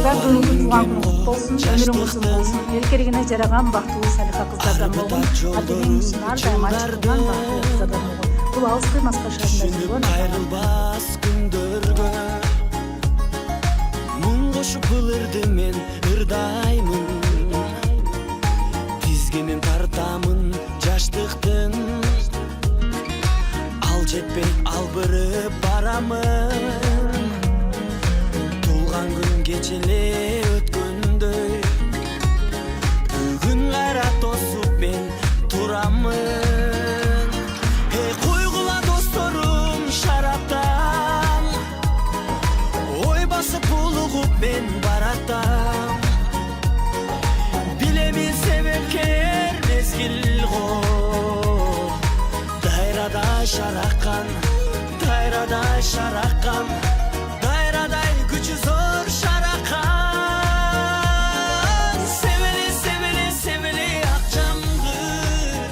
Бүгүнкү туулган күнүң куту болсун, өмүрүң узун болсун. Эл керегине жараган бактылуу салиха кыздардан болгон, ата-энеңиздин ар дайым ачык турган бактылуу кыздардан болгон. Бул алыс кыймаска шаарында жүргөн кайрылбас күндөргө муң кошуп ылырды мен ырдаймын, тизгинин тартамын жаштыктын, ал жетпей албырып барамын. Туулган күн кечеле өткөндөй, бүгүн кайра тосуп мен турамын. Койгула досторум шараптан, ой басып булугуп мен баратам. Билемин себепкер мезгил го, дайрадай шараккан, дайрадай шараккан, дайрадай күчү зор шараккан. Себели, себели, себели ак жамгыр,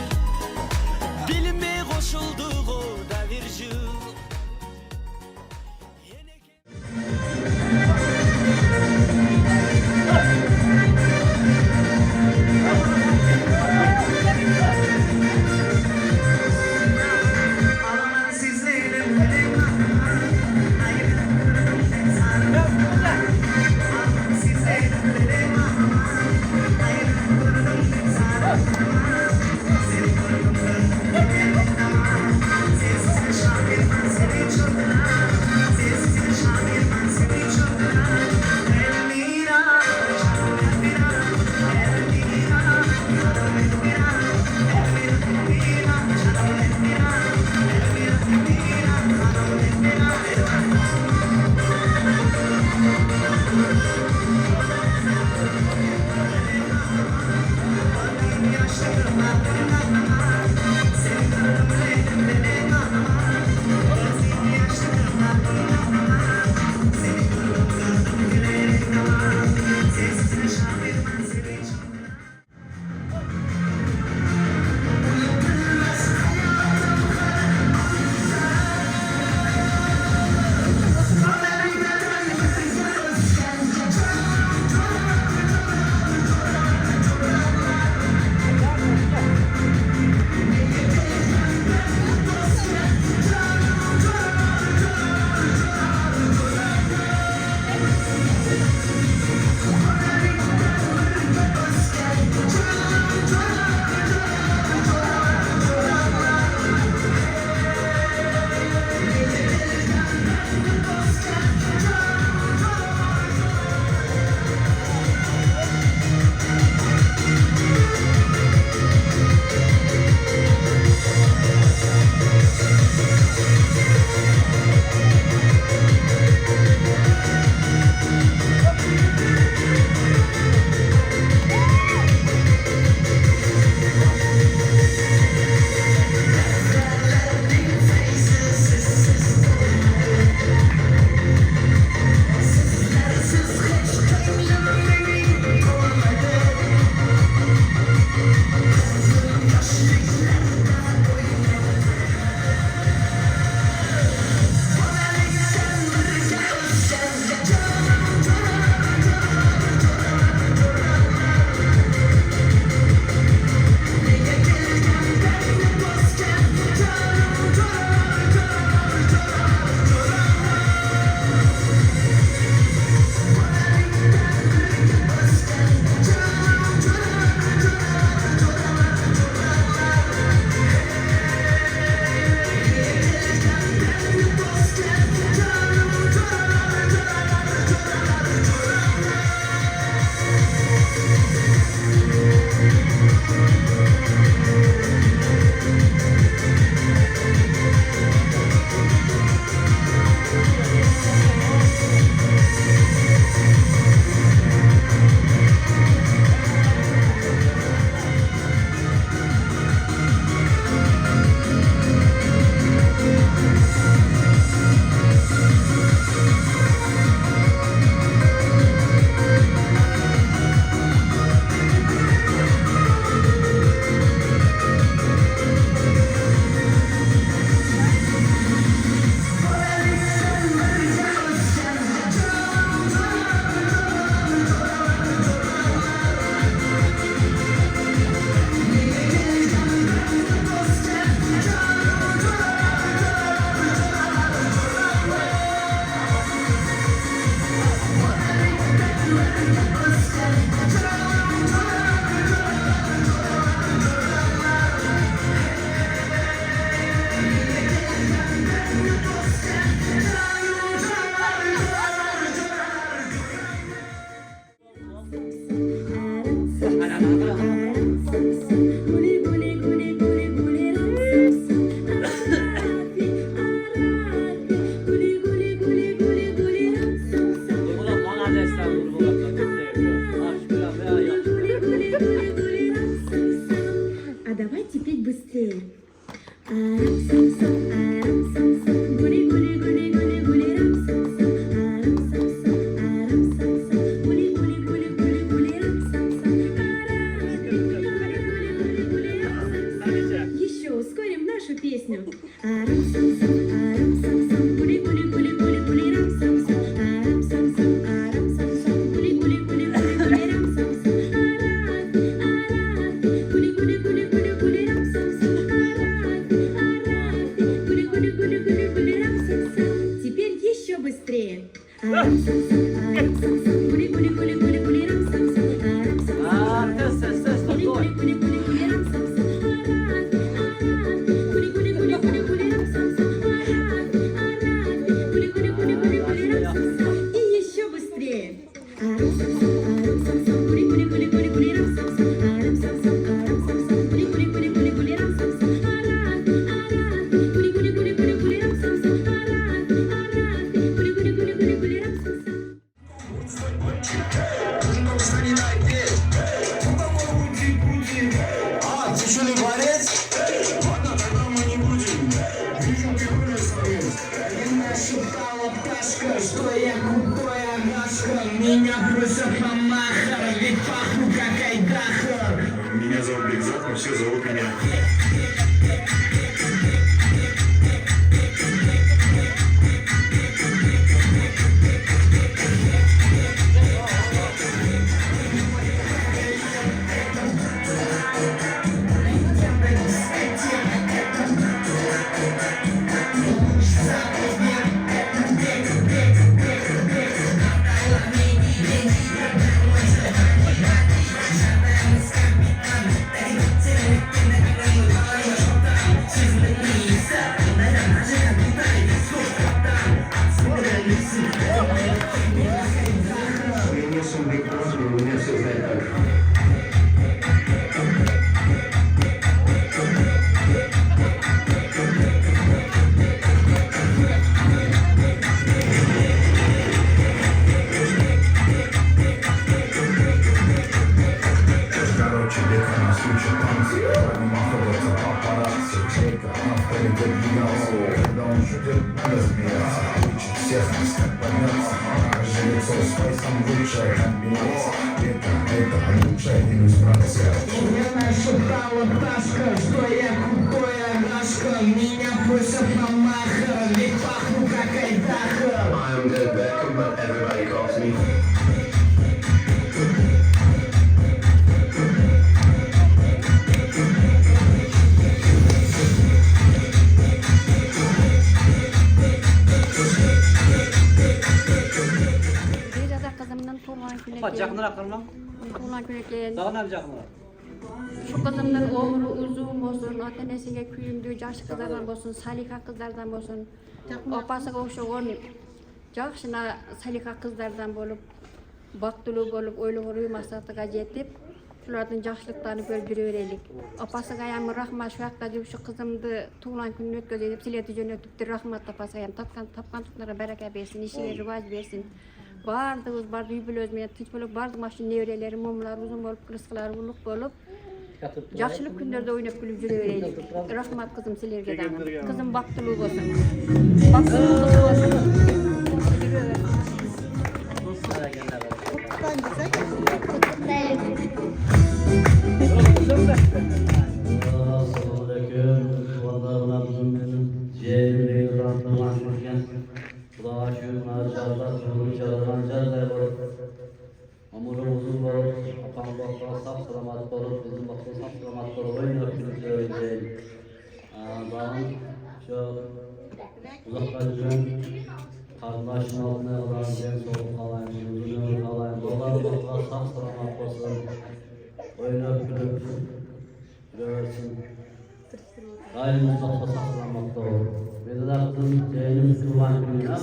билинбей кошулду го да бир жыл. Теперь еще быстрее. И еще быстрее. Тяжелый борец? Ладно, тогда мы не будем. Вижу, ты вырос, Она шептала пташка, что я крутой агашка. Меня просят помаха, ведь пахну как айдаха. Меня зовут Бигзак, но все зовут меня. Меня шептала пташка, что я крутой агашка. Меня просят помаха, ведь пахну как айдаха. I'm the Beckham, but everybody calls me. Жақынырақ тұрма. Tuğlan Küreken. Sağın al жақынырақ. Şu kızımın ömrü uzun olsun, ata-enesiga kuyumdu, jaşı kızlardan olsun, salika kızlardan olsun. Opasıga oxşoğun жақшына salika kızlardan bolup, baktulu bolup, oylug'uru maqsadga jetip, shulardan жақшылықтарын көріп жүре берелік. Opasıga ayam rahmat, şu haqda şu kızımdı tuğlan gününü ötközüp, sileti jönötüptür, rahmat opasıga ayam tapkan tutlara baraka bersin, işine rivaj bersin. Bardığız, bardı yübül özmeye, tüç bolup, bardı maşın nevreleri, mumlar uzun bolup, kırıskılar uluk bolup, жақшылық күндерде ойнап күліп жүре берейік. Рахмат кызым силерге дагы. Кызым бактылуу болсун. Бактылуу болсун. Umurumuzun var, akamda saf selamat olup, bizim bakımda saf selamat olup, oyunu külüklüğünde. Dağın şu uzaklarının kardeşin altına alan, jen soğuk alayım, uzun alayım, dolar bakımda saf selamat olsun, oyunu külüklüğünde. Daimimiz bakımda saf selamat olup, Vedat Akın, Ceylimiz Kurban gününe